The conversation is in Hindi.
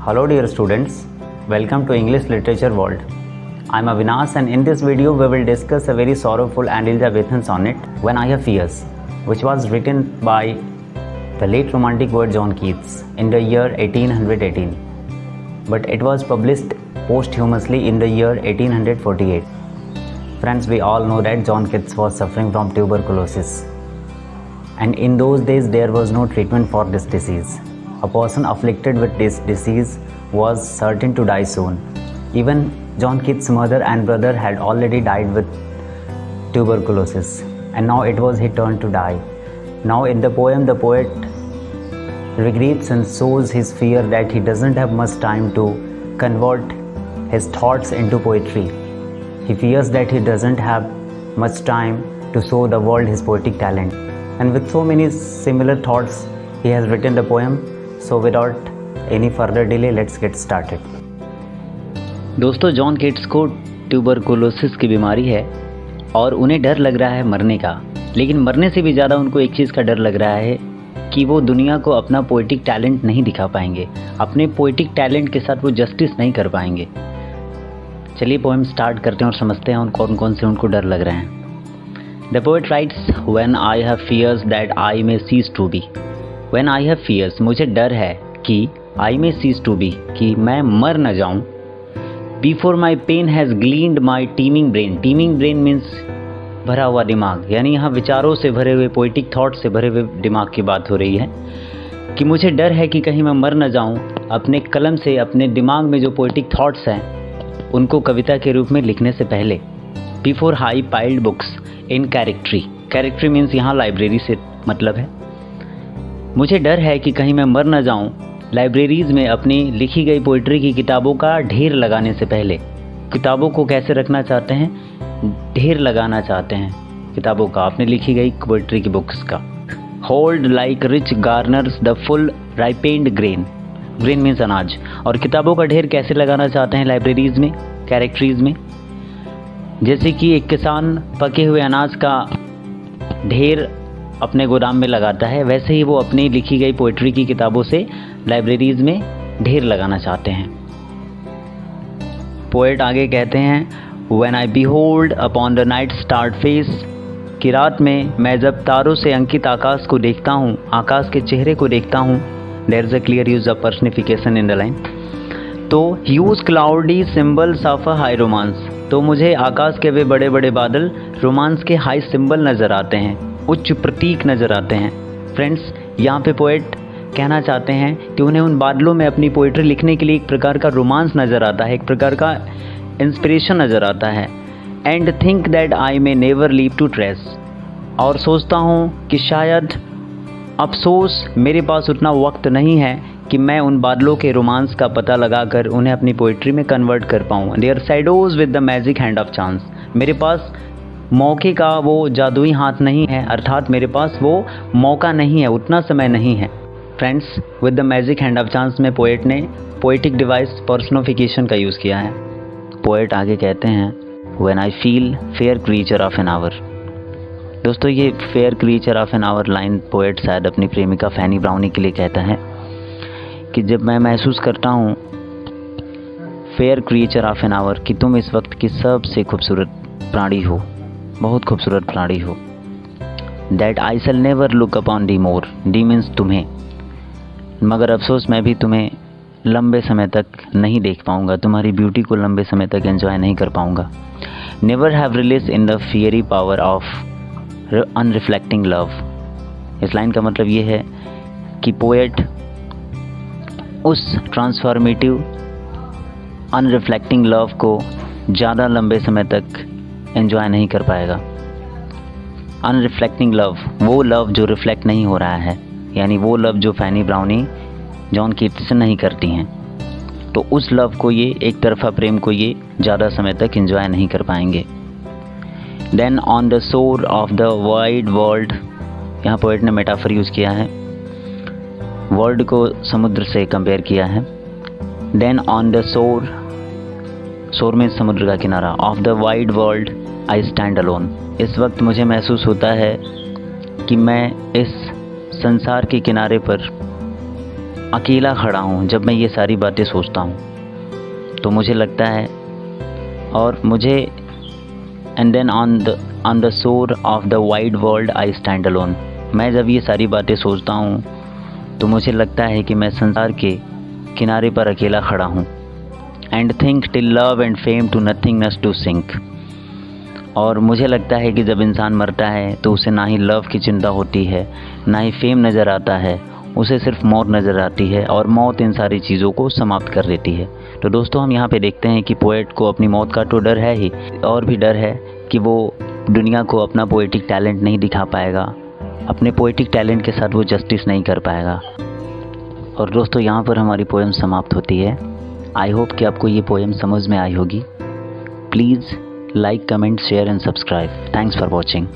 Hello dear students, welcome to English Literature World. I am Avinash and in this video we will discuss a very sorrowful and Elizabethan sonnet, When I Have Fears, which was written by the late romantic poet John Keats in the year 1818. But it was published posthumously in the year 1848. Friends, we all know that John Keats was suffering from tuberculosis. And in those days there was no treatment for this disease. A person afflicted with this disease was certain to die soon. Even John Keats' mother and brother had already died with tuberculosis, and now it was his turn to die. Now in the poem, the poet regrets and shows his fear that he doesn't have much time to convert his thoughts into poetry. He fears that he doesn't have much time to show the world his poetic talent. And with so many similar thoughts, he has written the poem. So without any further delay, let's get started. दोस्तों, जॉन कीट्स को ट्यूबरकुलोसिस की बीमारी है और उन्हें डर लग रहा है मरने का, लेकिन मरने से भी ज़्यादा उनको एक चीज़ का डर लग रहा है कि वो दुनिया को अपना पोएटिक टैलेंट नहीं दिखा पाएंगे, अपने पोएटिक टैलेंट के साथ वो जस्टिस नहीं कर पाएंगे। चलिए पोएम स्टार्ट करते हैं और समझते हैं कौन कौन से उनको डर लग रहे हैं। The poet writes, when I have fears that I may cease to be. When I have fears, मुझे डर है कि I may cease to be, कि मैं मर न जाऊं। Before my pen has gleaned my teeming brain. Teeming brain means भरा हुआ दिमाग, यानी यहाँ विचारों से भरे हुए, पोइटिक थॉट से भरे हुए दिमाग की बात हो रही है कि मुझे डर है कि कहीं मैं मर न जाऊं अपने कलम से, अपने दिमाग में जो पोइटिक थॉट्स हैं उनको कविता के रूप में लिखने से पहले। Before high piled books in charactery. Charactery means यहाँ लाइब्रेरी से मतलब है। मुझे डर है कि कहीं मैं मर न जाऊं लाइब्रेरीज़ में अपनी लिखी गई पोइट्री की किताबों का ढेर लगाने से पहले। किताबों को कैसे रखना चाहते हैं? ढेर लगाना चाहते हैं किताबों का, अपने लिखी गई पोइट्री की बुक्स का। Hold like rich garners the full ripened grain. Grain means अनाज। और किताबों का ढेर कैसे लगाना चाहते हैं लाइब्रेरीज़ में, कैरेक्टरीज़ में? जैसे कि एक किसान पके हुए अनाज का ढेर अपने गोदाम में लगाता है, वैसे ही वो अपनी लिखी गई पोइट्री की किताबों से लाइब्रेरीज़ में ढेर लगाना चाहते हैं। पोएट आगे कहते हैं, when I behold upon the night starred face, कि रात में मैं जब तारों से अंकित आकाश को देखता हूँ, आकाश के चेहरे को देखता हूँ। There is a clear use of personification in the line. तो huge cloudy symbols of a high romance, तो मुझे आकाश के वे बड़े बड़े बादल रोमांस के हाई सिंबल नज़र आते हैं, उच्च प्रतीक नज़र आते हैं। फ्रेंड्स, यहाँ पे पोएट कहना चाहते हैं कि उन्हें उन बादलों में अपनी पोइट्री लिखने के लिए एक प्रकार का रोमांस नज़र आता है, एक प्रकार का इंस्पिरेशन नज़र आता है। And think that I may never live to trace, और सोचता हूँ कि शायद अफसोस मेरे पास उतना वक्त नहीं है कि मैं उन बादलों के रोमांस का पता लगाकर उन्हें अपनी पोइट्री में कन्वर्ट कर पाऊँ। There shadows with the magic hand of chance, मेरे पास मौके का वो जादुई हाथ नहीं है, अर्थात मेरे पास वो मौका नहीं है, उतना समय नहीं है। Friends, with the magic hand of chance में पोएट ने पोएटिक डिवाइस पर्सनिफिकेशन का यूज़ किया है। पोएट आगे कहते हैं, when I feel fair creature of an hour. दोस्तों, ये fair creature of an hour line poet शायद अपनी प्रेमिका फैनी ब्राउनी के लिए कहता है कि जब मैं महसूस करता हूँ fair creature of an hour, कि तुम इस वक्त की सबसे खूबसूरत प्राणी हो, बहुत खूबसूरत प्राणी हो। That I shell never look upon the more. D means तुम्हें, मगर अफसोस मैं भी तुम्हें लंबे समय तक नहीं देख पाऊँगा, तुम्हारी ब्यूटी को लंबे समय तक एंजॉय नहीं कर पाऊँगा। Never have relish in the faery power of unreflecting love. इस लाइन का मतलब ये है कि पोएट उस ट्रांसफॉर्मेटिव अनरिफ्लेक्टिंग लव को ज़्यादा लंबे समय तक एंजॉय नहीं कर पाएगा। अनरिफ्लेक्टिंग लव, वो लव जो रिफ्लेक्ट नहीं हो रहा है, यानी वो लव जो फैनी ब्राउनी जॉन कीट्स से नहीं करती हैं, तो उस लव को, ये एक तरफा प्रेम को ये ज़्यादा समय तक एंजॉय नहीं कर पाएंगे। Then on the shore of the wide world, यहाँ पोएट ने मेटाफर यूज़ किया है, वर्ल्ड को समुद्र से कंपेयर किया है। देन ऑन द शोर, शोर में समुद्र का किनारा, of the wide world I stand alone. इस वक्त मुझे महसूस होता है कि मैं इस संसार के किनारे पर अकेला खड़ा हूँ। जब मैं ये सारी बातें सोचता हूँ तो मुझे लगता है और मुझे and then on the shore of the wide world I stand alone. मैं जब ये सारी बातें सोचता हूँ तो मुझे लगता है कि मैं संसार के किनारे पर अकेला खड़ा हूँ। And think till love and fame to nothingness to sink. और मुझे लगता है कि जब इंसान मरता है तो उसे ना ही लव की चिंता होती है, ना ही फेम नज़र आता है, उसे सिर्फ मौत नज़र आती है और मौत इन सारी चीज़ों को समाप्त कर देती है। तो दोस्तों, हम यहाँ पे देखते हैं कि पोएट को अपनी मौत का तो डर है ही, और भी डर है कि वो दुनिया को अपना पोएटिक टैलेंट नहीं दिखा पाएगा, अपने पोएटिक टैलेंट के साथ वो जस्टिस नहीं कर पाएगा। और दोस्तों, यहाँ पर हमारी पोएम समाप्त होती है। आई होप कि आपको ये पोएम समझ में आई होगी। Please like, comment, share and subscribe. Thanks for watching.